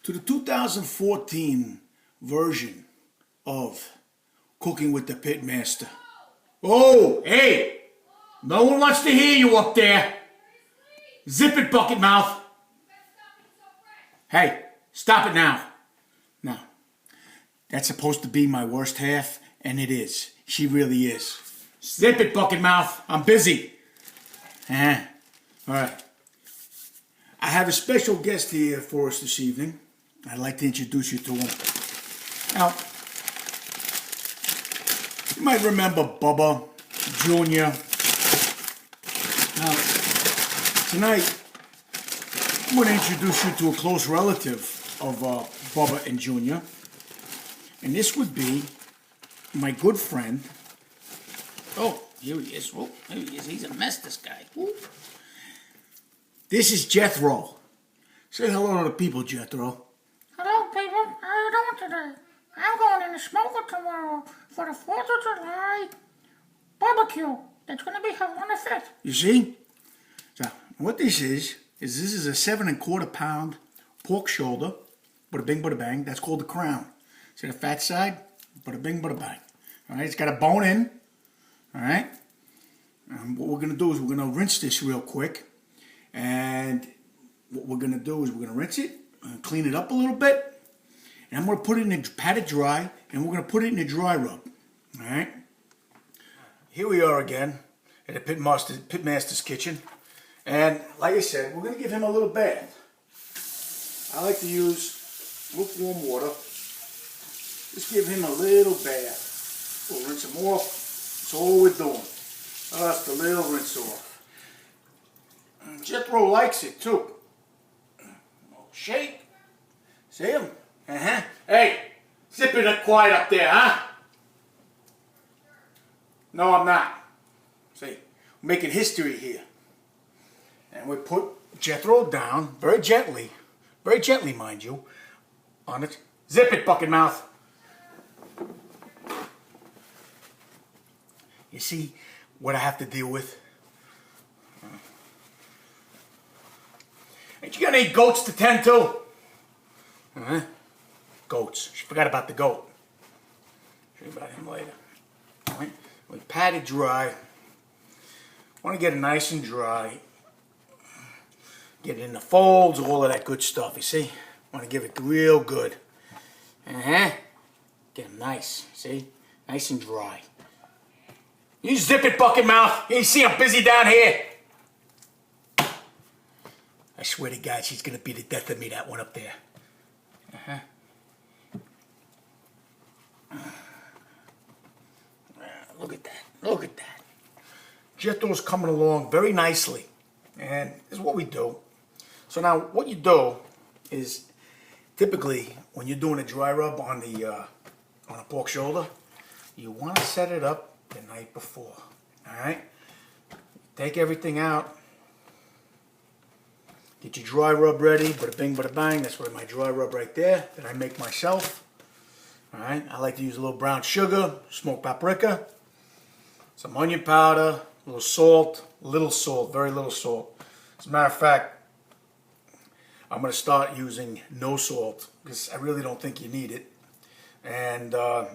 to the 2014 version of Cooking with the Pitmaster. Oh, hey! No one wants to hear you up there. Zip it, bucket mouth. Hey, stop it now. Now, that's supposed to be my worst half, and it is. She really is. Zip it, bucket mouth. I'm busy. All right. I have a special guest here for us this evening. I'd like to introduce you to him. Now, you might remember Bubba Jr. Now, tonight, I'm going to introduce you to a close relative of Bubba and Jr. And this would be my good friend. Oh, here he is. Oh, here he is. He's a mess, this guy. Ooh. This is Jethro. Say hello to the people, Jethro. Hello, people. How are you doing today? I'm going in the smoker tomorrow for the 4th of July barbecue. That's going to be held on the 5th. You see? So, what this is this is a 7 1/4 pound pork shoulder. Bada bing, bada bang. That's called the crown. See the fat side? Bada bing, bada bang. All right, it's got a bone in. All right. What we're going to do is we're going to rinse this real quick. And what we're going to do is we're going to rinse it, clean it up a little bit. And I'm going to put it in a pat it dry. And we're going to put it in a dry rub. All right. Here we are again at the Pitmaster's kitchen. And like I said, we're going to give him a little bath. I like to use lukewarm water. Just give him a little bath. We'll rinse him off. That's all we're doing. Just a little rinse off. Jethro likes it too. Shake. See him? Hey, zip it up quiet up there, huh? No, I'm not. See, we're making history here. And we put Jethro down very gently, mind you, on it. Zip it, bucket mouth. You see what I have to deal with? Ain't you got any goats to tend to? Goats. She forgot about the goat. Show you about him later. All right. We pat it dry. Want to get it nice and dry. Get it in the folds, all of that good stuff, you see? Want to give it real good. Get them nice, see? Nice and dry. You zip it, bucket mouth. You see I'm busy down here. I swear to God, she's going to be the death of me, that one up there. Look at that. Look at that. Jethro's coming along very nicely. And this is what we do. So now what you do is typically when you're doing a dry rub on a pork shoulder, you want to set it up the night before. Alright? Take everything out. Get your dry rub ready. Bada bing, bada bang. That's where my dry rub right there that I make myself. Alright? I like to use a little brown sugar, smoked paprika, some onion powder, a little salt, very little salt. As a matter of fact, I'm going to start using no salt because I really don't think you need it. And a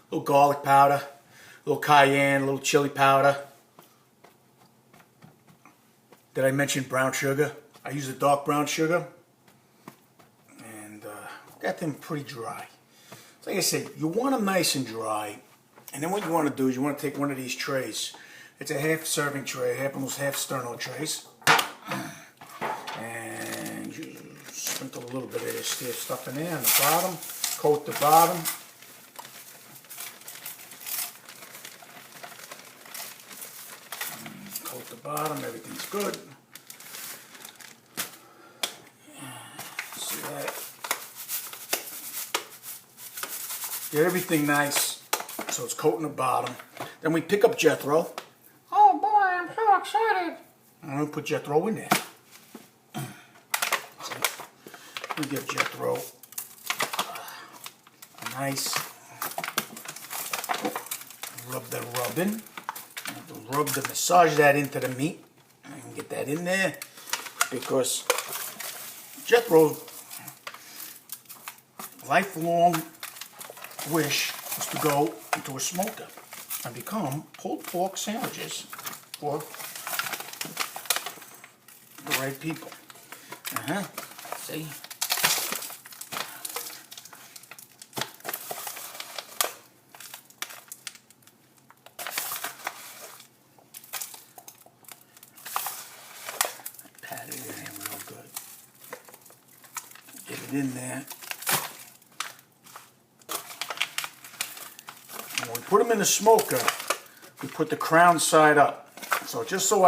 little garlic powder, a little cayenne, a little chili powder. Did I mention brown sugar? I use a dark brown sugar. And got them pretty dry. So like I said, you want them nice and dry. And then what you want to do is you want to take one of these trays. It's a half serving tray, almost half sterno trays. And you sprinkle a little bit of this stuff in there on the bottom. Coat the bottom. Coat the bottom, everything's good. See that? Get everything nice so it's coating the bottom. Then we pick up Jethro. Oh boy, I'm so excited. I'm going to put Jethro in there. We give Jethro a nice rub the rubbing. Rub the massage that into the meat. I can get that in there because Jethro lifelong wish was to go into a smoker and become pulled pork sandwiches for the right people. See? Pat it in there real good. Get it in there. And when we put them in the smoker, we put the crown side up. So just so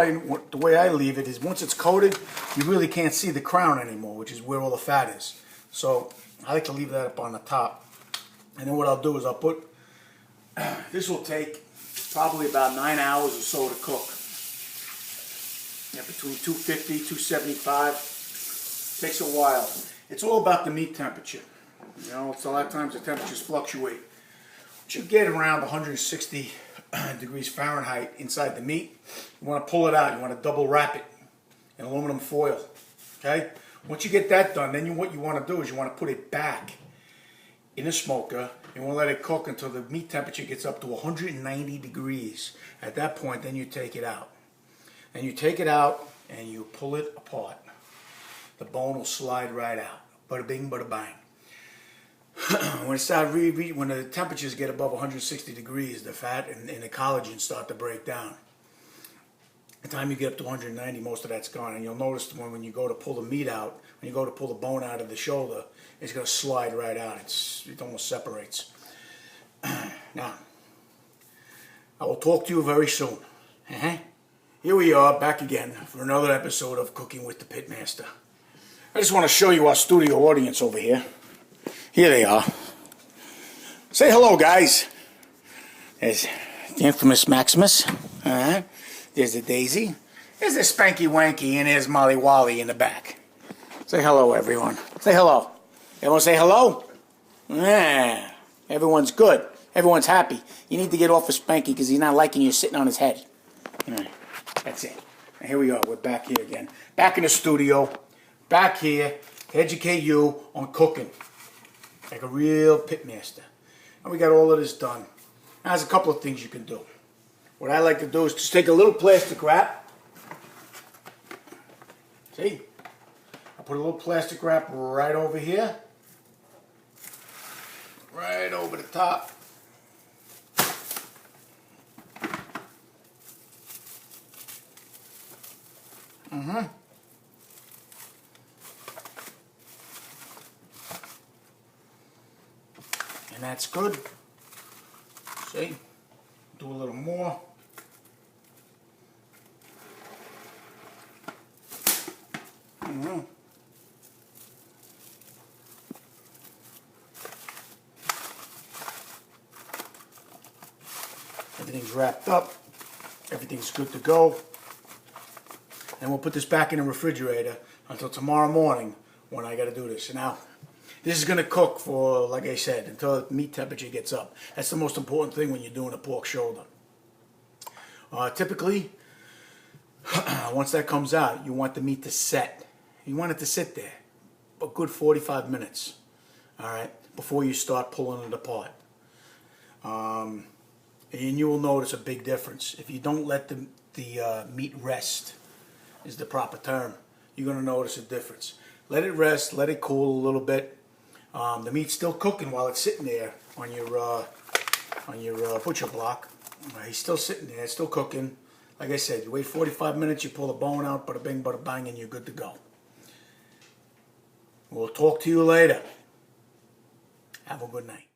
the way I leave it is once it's coated, you really can't see the crown anymore, which is where all the fat is. So I like to leave that up on the top. And then what I'll do is I'll put, this will take probably about 9 hours or so to cook. Yeah, between 250, 275. Takes a while. It's all about the meat temperature. You know, it's a lot of times the temperatures fluctuate. But you get around 160 degrees Fahrenheit inside the meat. You want to pull it out. You want to double wrap it in aluminum foil. Okay? Once you get that done, then what you want to do is you want to put it back in the smoker. You want to let it cook until the meat temperature gets up to 190 degrees. At that point, then you take it out. And you take it out and you pull it apart. The bone will slide right out. Bada bing, bada bang. When the temperatures get above 160 degrees, the fat and the collagen start to break down. By the time you get up to 190, most of that's gone. And you'll notice when you go to pull the meat out, when you go to pull the bone out of the shoulder, it's going to slide right out. It almost separates. Now, I will talk to you very soon. Here we are, back again for another episode of Cooking with the Pitmaster. I just want to show you our studio audience over here. Here they are. Say hello, guys. There's the infamous Maximus. There's the Daisy. There's the Spanky Wanky, and there's Molly Wally in the back. Say hello, everyone. Say hello. Everyone say hello? Yeah. Everyone's good. Everyone's happy. You need to get off of Spanky because he's not liking you sitting on his head. That's it. And here we are. We're back here again. Back in the studio. Back here to educate you on cooking. Like a real pitmaster. And we got all of this done. Now there's a couple of things you can do. What I like to do is just take a little plastic wrap. See? I put a little plastic wrap right over here. Right over the top. And that's good. See? Do a little more. Everything's wrapped up. Everything's good to go. And we'll put this back in the refrigerator until tomorrow morning when I got to do this. Now, this is going to cook for, like I said, until the meat temperature gets up. That's the most important thing when you're doing a pork shoulder. Typically, once that comes out, you want the meat to set. You want it to sit there a good 45 minutes, all right, before you start pulling it apart. And you will notice a big difference. If you don't let the meat rest, is the proper term, you're going to notice a difference. Let it rest, let it cool a little bit. The meat's still cooking while it's sitting there on your butcher block. He's still sitting there, it's still cooking. Like I said, you wait 45 minutes, you pull the bone out, bada bing, bada bang, and you're good to go. We'll talk to you later. Have a good night.